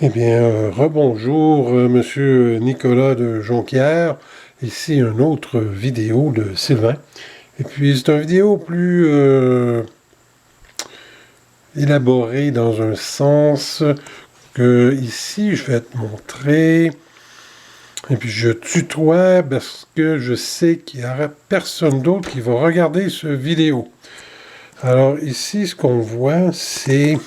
Eh bien, rebonjour, Monsieur Nicolas de Jonquière. Ici, une autre vidéo de Sylvain. Et puis, c'est une vidéo plus élaborée dans un sens que ici, je vais te montrer. Et puis, je tutoie parce que je sais qu'il n'y aura personne d'autre qui va regarder cette vidéo. Alors, ici, ce qu'on voit, c'est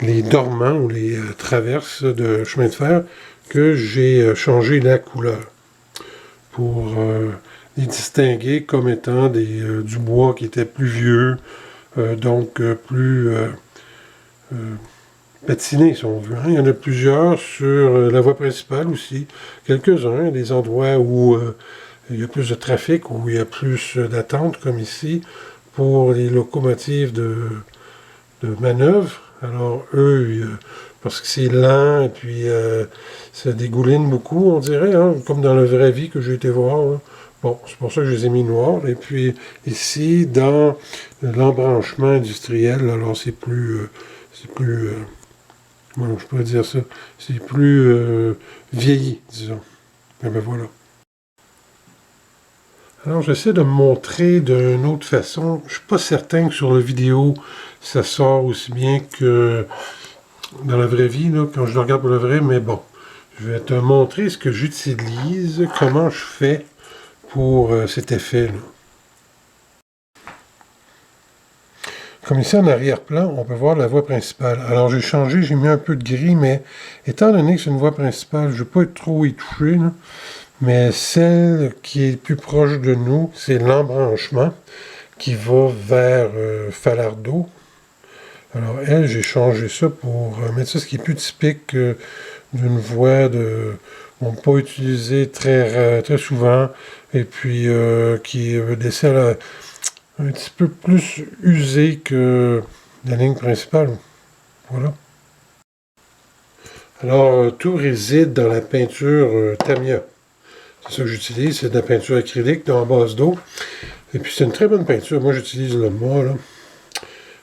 les dormants ou les traverses de chemin de fer que j'ai changé la couleur pour les distinguer comme étant du bois qui était plus vieux, donc plus patiné si on veut. Hein. Il y en a plusieurs sur la voie principale aussi, quelques-uns, des endroits où il y a plus de trafic, où il y a plus d'attente comme ici, pour les locomotives de manœuvre. Alors, eux, parce que c'est lent, et puis ça dégouline beaucoup, on dirait, hein, comme dans la vraie vie que j'ai été voir. Hein. Bon, c'est pour ça que je les ai mis noirs. Et puis, ici, dans l'embranchement industriel, alors comment je pourrais dire ça? C'est plus vieilli, disons. Et ben voilà. Alors, j'essaie de me montrer d'une autre façon. Je suis pas certain que sur la vidéo, ça sort aussi bien que dans la vraie vie, là, quand je le regarde pour le vrai, mais bon. Je vais te montrer ce que j'utilise, comment je fais pour cet effet-là. Comme ici en arrière-plan, on peut voir la voie principale. Alors j'ai changé, j'ai mis un peu de gris, mais étant donné que c'est une voie principale, je ne vais pas être trop y toucher, là. Mais celle qui est plus proche de nous, c'est l'embranchement qui va vers Falardeau. Alors elle, j'ai changé ça pour mettre ça, ce qui est plus typique d'une voie on peut pas utiliser très souvent, et puis qui est des selles un petit peu plus usées que la ligne principale. Voilà. Alors, tout réside dans la peinture Tamiya. C'est ça que j'utilise, c'est de la peinture acrylique en base d'eau. Et puis c'est une très bonne peinture. Moi j'utilise le mât, là.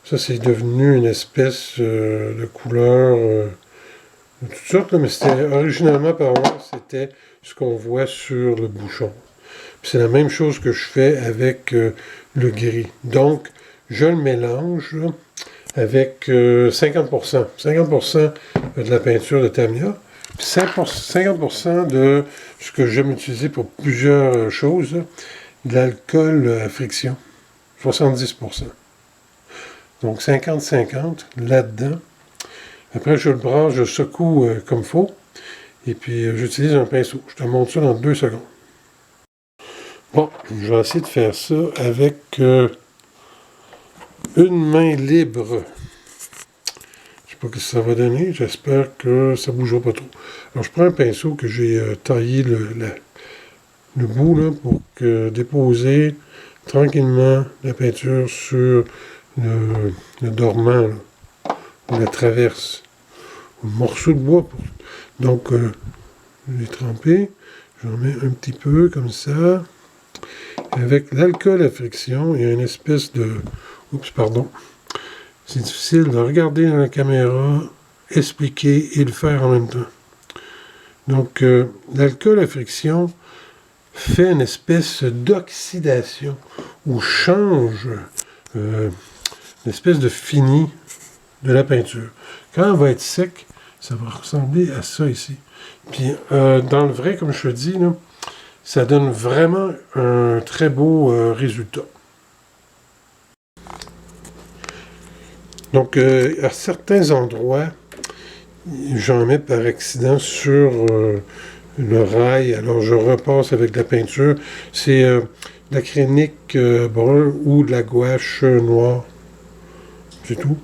Ça c'est devenu une espèce de couleur de toutes sortes, là, mais c'était originalement par moi, c'était ce qu'on voit sur le bouchon. C'est la même chose que je fais avec le gris. Donc, je le mélange là, avec 50%. 50% de la peinture de Tamiya, puis 50% de ce que j'aime utiliser pour plusieurs choses, là, de l'alcool à friction. 70%. Donc 50-50 là-dedans. Après, je le branche, je secoue comme il faut. Et puis, j'utilise un pinceau. Je te montre ça dans 2 secondes. Bon, je vais essayer de faire ça avec une main libre. Je sais pas ce que ça va donner. J'espère que ça ne bougera pas trop. Alors, je prends un pinceau que j'ai taillé le bout là, pour déposer tranquillement la peinture sur le dormant, là, ou la traverse, un morceau de bois. Donc, je l'ai trempé. J'en mets un petit peu comme ça. Avec l'alcool à friction, il y a une espèce de... Oups, pardon. C'est difficile de regarder dans la caméra, expliquer et le faire en même temps. Donc, l'alcool à friction fait une espèce d'oxydation ou change une espèce de fini de la peinture. Quand elle va être sec, ça va ressembler à ça ici. Puis, dans le vrai, comme je te dis, là, ça donne vraiment un très beau résultat. Donc, à certains endroits, j'en mets par accident sur le rail. Alors, je repasse avec de la peinture. C'est de l'acrylique brun ou de la gouache noire. C'est tout.